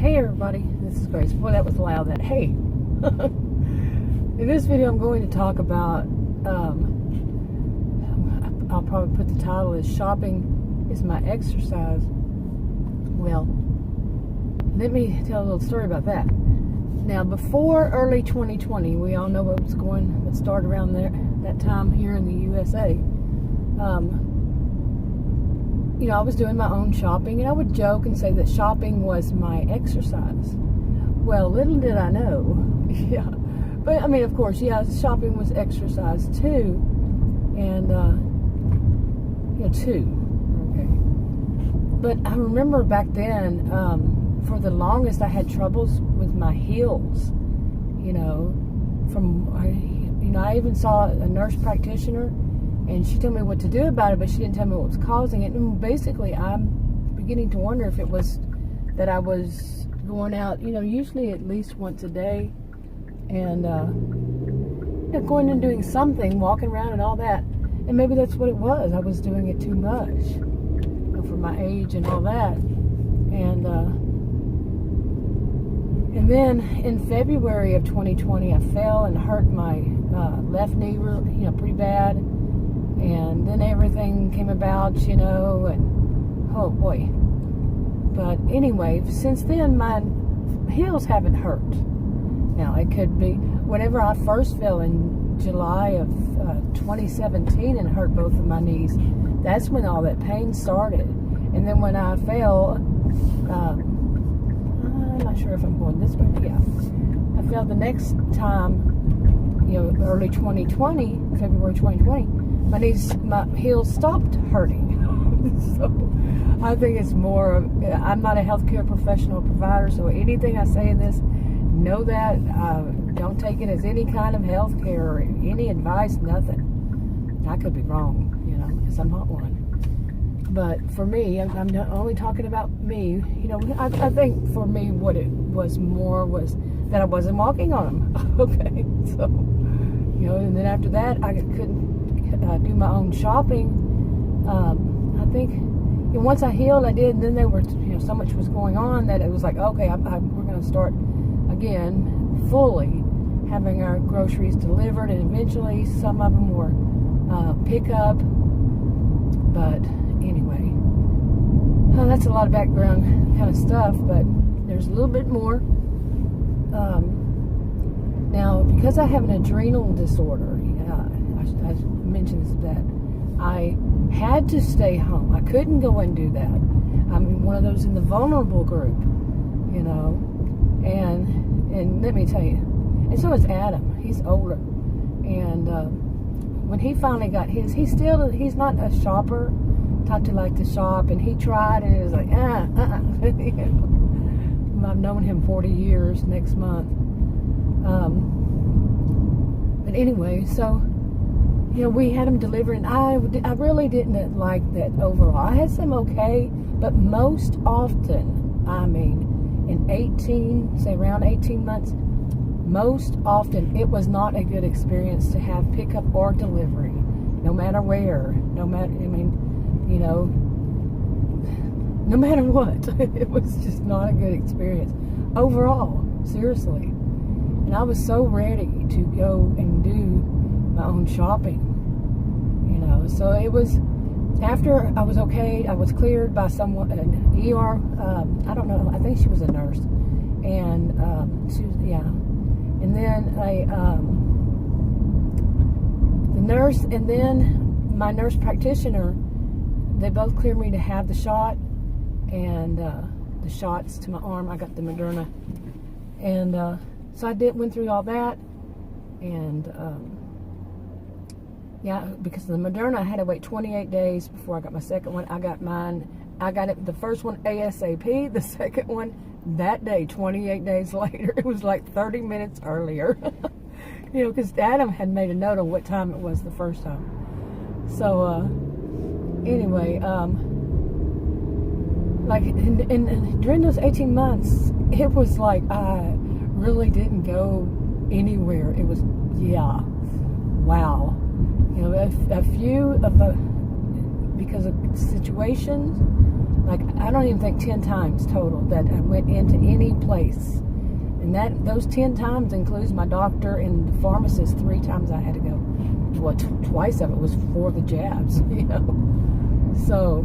Hey everybody, this is Grace. Boy, that was loud, that hey. In this video I'm going to talk about, I'll probably put the title as Shopping is My Exercise. Well, let me tell a little story about that. Now, before early 2020, we all know what started around that time here in the USA. You know, I was doing my own shopping, and I would joke and say that shopping was my exercise. Well, little did I know, yeah. But, I mean, of course, yeah, shopping was exercise too, and, too, okay. But I remember back then, for the longest, I had troubles with my heels, I even saw a nurse practitioner, and she told me what to do about it, but she didn't tell me what was causing it. And basically, I'm beginning to wonder if it was that I was going out, usually at least once a day, and going and doing something, walking around and all that. And maybe that's what it was. I was doing it too much for my age and all that. And then in February of 2020, I fell and hurt my left knee, pretty bad. And then everything came about, and oh boy. But anyway, since then, my heels haven't hurt. Now, it could be, whenever I first fell in July of 2017 and hurt both of my knees, that's when all that pain started. And then when I fell, I'm not sure if I'm going this way, yeah. I fell the next time, early 2020, February 2020, my heels stopped hurting. So I think it's more, I'm not a healthcare professional provider, so anything I say in this, know that. Don't take it as any kind of healthcare or any advice, nothing. I could be wrong, because I'm not one. But for me, I'm not only talking about me, I think for me what it was more was that I wasn't walking on them. Okay, so, and then after that, I couldn't do my own shopping. I think once I healed, I did, and then there were, so much was going on that it was like, okay, we're going to start again fully having our groceries delivered, and eventually some of them were pickup. But anyway, that's a lot of background kind of stuff, but there's a little bit more. Now, because I have an adrenal disorder, I mentioned that I had to stay home. I couldn't go and do that. I'm one of those in the vulnerable group, and let me tell you, and so is Adam. He's older, and when he finally got his, he's not a shopper, type to like to shop, and he tried, and it was like, I've known him 40 years next month. But anyway, so, we had him delivered, and I really didn't like that overall. I had some okay, but most often, in around 18 months, most often it was not a good experience to have pickup or delivery, no matter where, no matter what. It was just not a good experience overall, seriously. And I was so ready to go and do my own shopping, so it was after I was okay. I was cleared by someone, an ER, I don't know, I think she was a nurse, and she was, yeah, and then the nurse, and then my nurse practitioner, they both cleared me to have the shot, and the shots to my arm. I got the Moderna, and so I went through all that, and because of the Moderna, I had to wait 28 days before I got my second one. I got it, the first one ASAP, the second one that day, 28 days later. It was like 30 minutes earlier. Because Adam had made a note of what time it was the first time. So, anyway, during those 18 months, it was like I really didn't go anywhere. It was, wow. A few of the, because of situations, like, I don't even think 10 times total that I went into any place. And those 10 times includes my doctor and the pharmacist 3 times I had to go. Well, twice of it was for the jabs, you know. So,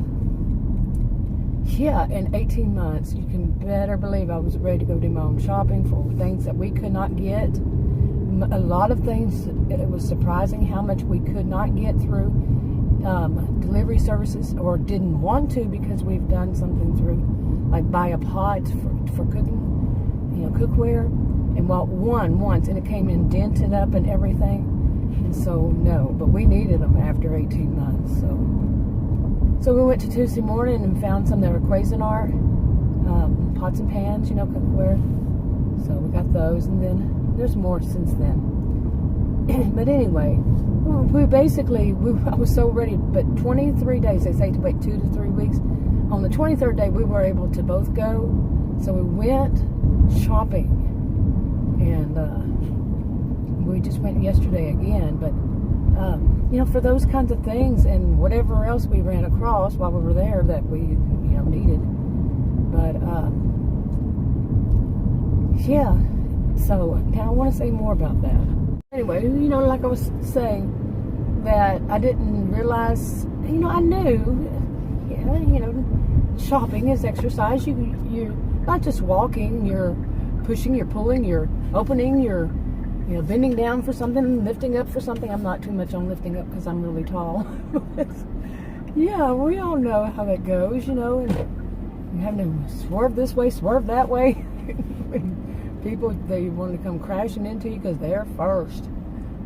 yeah, in 18 months, you can better believe I was ready to go do my own shopping for things that we could not get. A lot of things, it was surprising how much we could not get through delivery services, or didn't want to, because we've done something through, like buy a pot for cooking, you know, cookware, and once, and it came in dented up and everything, and so no, but we needed them after 18 months, so we went to Tuesday morning and found some that were Cuisinart pots and pans, you know, cookware, so we got those, and then there's more since then. But anyway, I was so ready, but 23 days, they say to wait 2 to 3 weeks. On the 23rd day, we were able to both go, so we went shopping, and we just went yesterday again, but you know, for those kinds of things and whatever else we ran across while we were there that we, you know, needed, but yeah, so now I want to say more about that. Anyway, you know, like I was saying, that I didn't realize, you know, I knew, yeah, you know, shopping is exercise. You're not just walking, you're pushing, you're pulling, you're opening, you're, you know, bending down for something, lifting up for something. I'm not too much on lifting up because I'm really tall. Yeah, we all know how that goes, you know, and you have to swerve this way, swerve that way. People, they want to come crashing into you because they're first.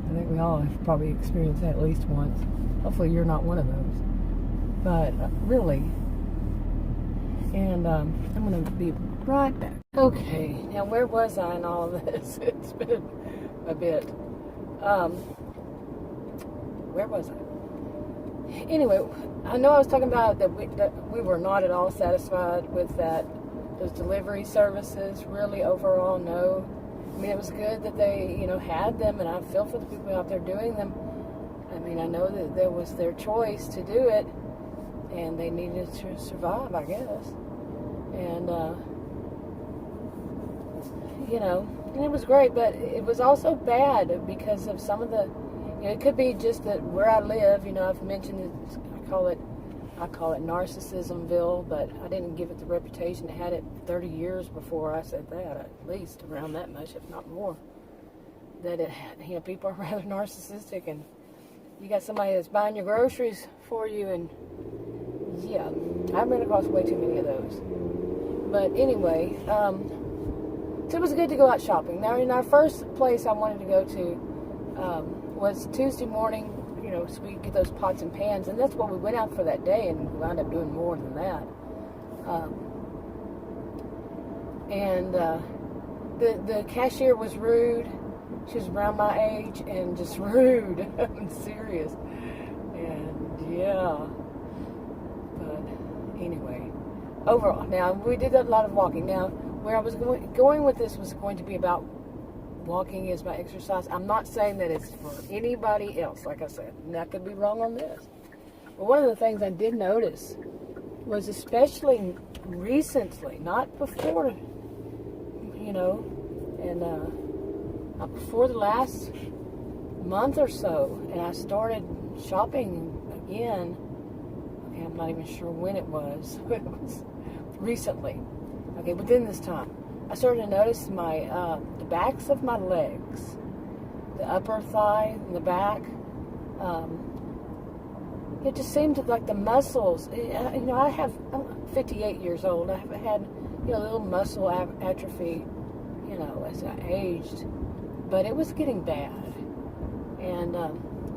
I think we all have probably experienced that at least once. Hopefully you're not one of those. But really. And I'm going to be right back. Okay, now where was I in all of this? It's been a bit. Where was I? Anyway, I know I was talking about that we were not at all satisfied with those delivery services. Really, overall, no. I mean, it was good that they, you know, had them, and I feel for the people out there doing them. I mean, I know that there was their choice to do it, and they needed to survive, I guess. And, you know, and it was great, but it was also bad because of some of the, you know, it could be just that where I live, you know, I've mentioned it, I call it Narcissismville, but I didn't give it the reputation. It had it 30 years before I said that, at least around that much, if not more. That it, you know, people are rather narcissistic, and you got somebody that's buying your groceries for you, and yeah, I've been across way too many of those. But anyway, so it was good to go out shopping. Now, in our first place I wanted to go to was Tuesday morning. You know, so we could get those pots and pans, and that's what we went out for that day, and we wound up doing more than that. The cashier was rude. She was around my age and just rude. I'm serious. And yeah, but anyway, overall, now we did a lot of walking. Now, where I was going with this was going to be about walking is my exercise. I'm not saying that it's for anybody else, like I said, and I could be wrong on this. But one of the things I did notice was, especially recently, not before, you know, and not before the last month or so, and I started shopping again. Okay, I'm not even sure when it was. It was recently. Okay, within this time. I started to notice my the backs of my legs, the upper thigh and the back. It just seemed like the muscles. You know, I'm 58 years old. I've had, you know, a little muscle atrophy, you know, as I aged, but it was getting bad. And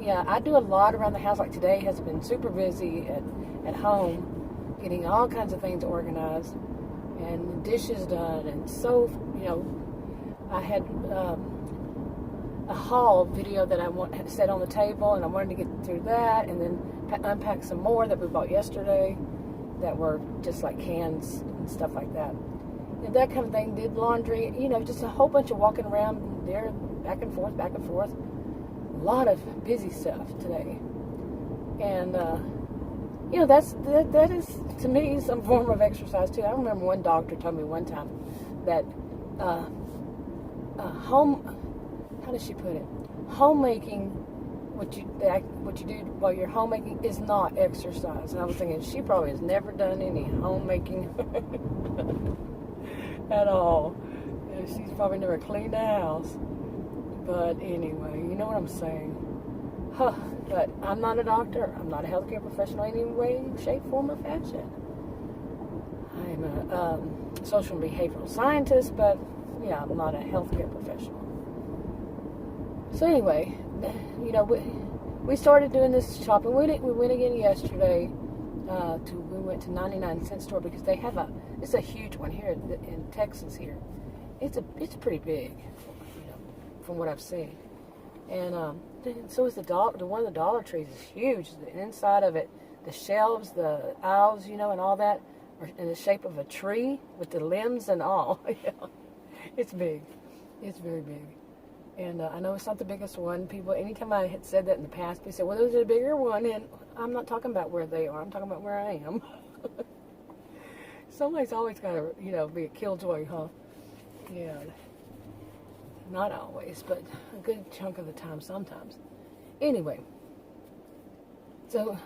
yeah, I do a lot around the house. Like today has been super busy at home, getting all kinds of things organized and dishes done, and so, you know, I had a haul video that I set on the table, and I wanted to get through that, and then unpack some more that we bought yesterday that were just like cans and stuff like that. And that kind of thing. Did laundry, you know, just a whole bunch of walking around there, back and forth, back and forth. A lot of busy stuff today. And You know, that is, to me, some form of exercise, too. I remember one doctor told me one time that how does she put it? Homemaking, what you do while you're homemaking is not exercise. And I was thinking, she probably has never done any homemaking at all. You know, she's probably never cleaned the house. But anyway, you know what I'm saying. Huh. But I'm not a doctor. I'm not a healthcare professional in any way, shape, form, or fashion. I'm a social and behavioral scientist, but yeah, I'm not a healthcare professional. So anyway, you know, we started doing this shopping. We went again yesterday. We went to 99-cent store because they have it's a huge one here in Texas here. It's pretty big, you know, from what I've seen. And so is one of the Dollar Trees is huge. The inside of it, the shelves, the aisles, you know, and all that are in the shape of a tree with the limbs and all. It's big. It's very big. And I know it's not the biggest one. People, anytime I had said that in the past, they said, well, there's a bigger one. And I'm not talking about where they are. I'm talking about where I am. Somebody's always got to, you know, be a killjoy, huh? Yeah. Not always, but a good chunk of the time sometimes. Anyway. So,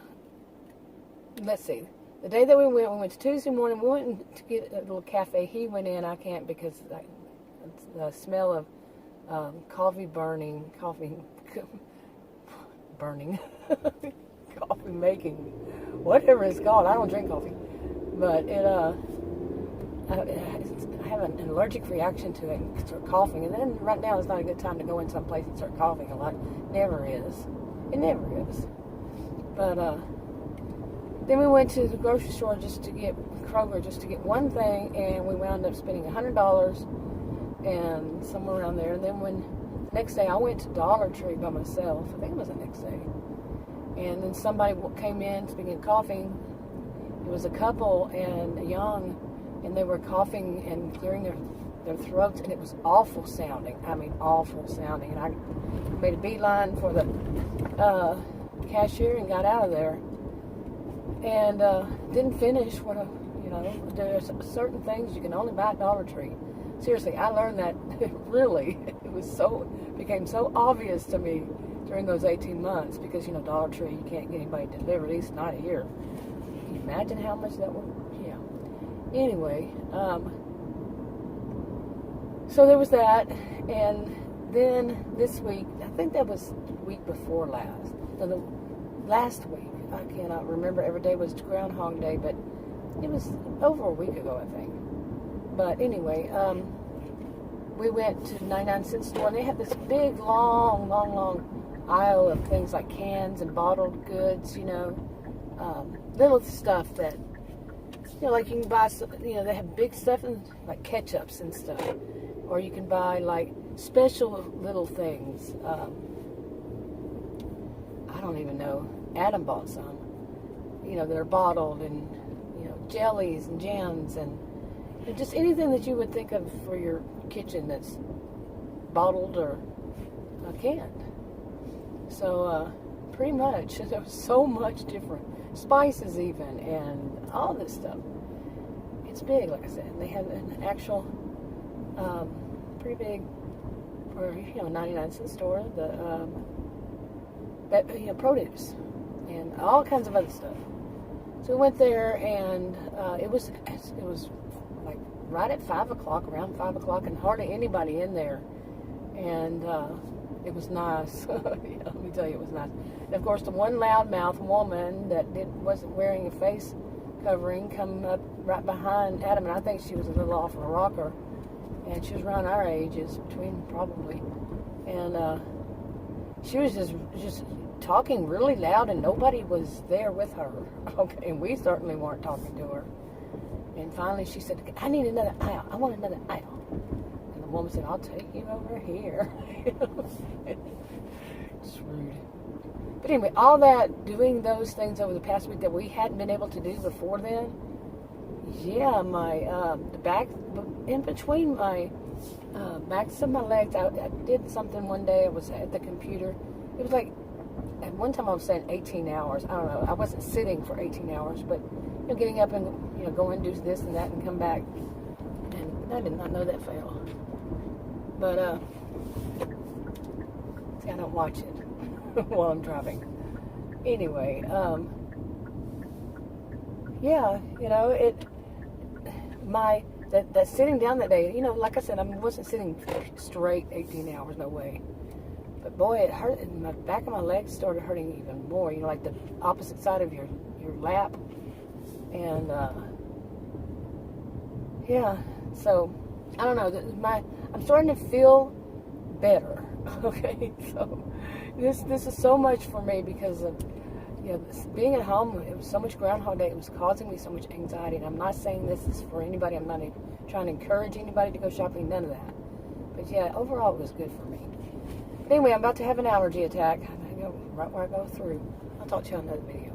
let's see. The day that we went to Tuesday morning. We went to get a little cafe. He went in. I can't because the smell of coffee burning, coffee making, whatever it's called. I don't drink coffee, but I have an allergic reaction to it and start coughing. And then right now is not a good time to go in some place and start coughing a lot. Never is. It never is. But then we went to the grocery store Kroger just to get one thing, and we wound up spending $100 and somewhere around there. And then next day I went to Dollar Tree by myself. I think it was the next day. And then somebody came in, speaking of coughing. It was a couple and young, and they were coughing and clearing their throats, and it was awful sounding. I mean, awful sounding. And I made a beeline for the cashier and got out of there. And didn't finish there's certain things you can only buy at Dollar Tree. Seriously, I learned that really. It became so obvious to me during those 18 months because, you know, Dollar Tree, you can't get anybody to deliver, at least not here. Can you imagine how much that would, yeah. Anyway, so there was that, and then this week, I think that was the week before last. No, the last week, I cannot remember, every day was Groundhog Day, but it was over a week ago, I think. But anyway, we went to the 99-cent store, and they have this big, long aisle of things like cans and bottled goods, you know, little stuff that, you know, like you can buy, you know, they have big stuff and like ketchups and stuff, or you can buy like special little things. I don't even know. Adam bought some, you know, that are bottled, and, you know, jellies and jams and just anything that you would think of for your kitchen that's bottled or canned. So pretty much, there was so much different spices even, and all this stuff. It's big, like I said. And they have an actual pretty big, for, you know, 99-cent store, produce and all kinds of other stuff. So we went there, and it was like right at 5 o'clock, around 5 o'clock, and hardly anybody in there. And it was nice. Yeah, let me tell you, it was nice. And of course, the one loudmouth woman that wasn't wearing a face covering come up right behind Adam, and I think she was a little off her rocker, and she was around our ages, between probably, and she was just talking really loud, and nobody was there with her. Okay, and we certainly weren't talking to her. And finally she said, I need another aisle. I want another aisle. And the woman said, I'll take you over here. It's rude. But anyway, all that, doing those things over the past week that we hadn't been able to do before then, yeah, my, the back, in between my backs of my legs, I did something one day. I was at the computer. It was like at one time I was saying 18 hours. I don't know. I wasn't sitting for 18 hours, but getting up and going do this and that and come back. And I did not know that fail. But see, I don't watch it while I'm driving. Anyway, yeah, that sitting down that day, like I said, I wasn't sitting straight 18 hours, no way. But boy, it hurt, and the back of my legs started hurting even more, like the opposite side of your lap. And, yeah, so, I don't know, I'm starting to feel better, okay? So, this is so much for me because of, being at home. It was so much Groundhog Day. It was causing me so much anxiety. And I'm not saying this is for anybody. I'm not trying to encourage anybody to go shopping. None of that. But yeah, overall it was good for me. But anyway, I'm about to have an allergy attack. I'm going to go right where I go through. I'll talk to you on another video.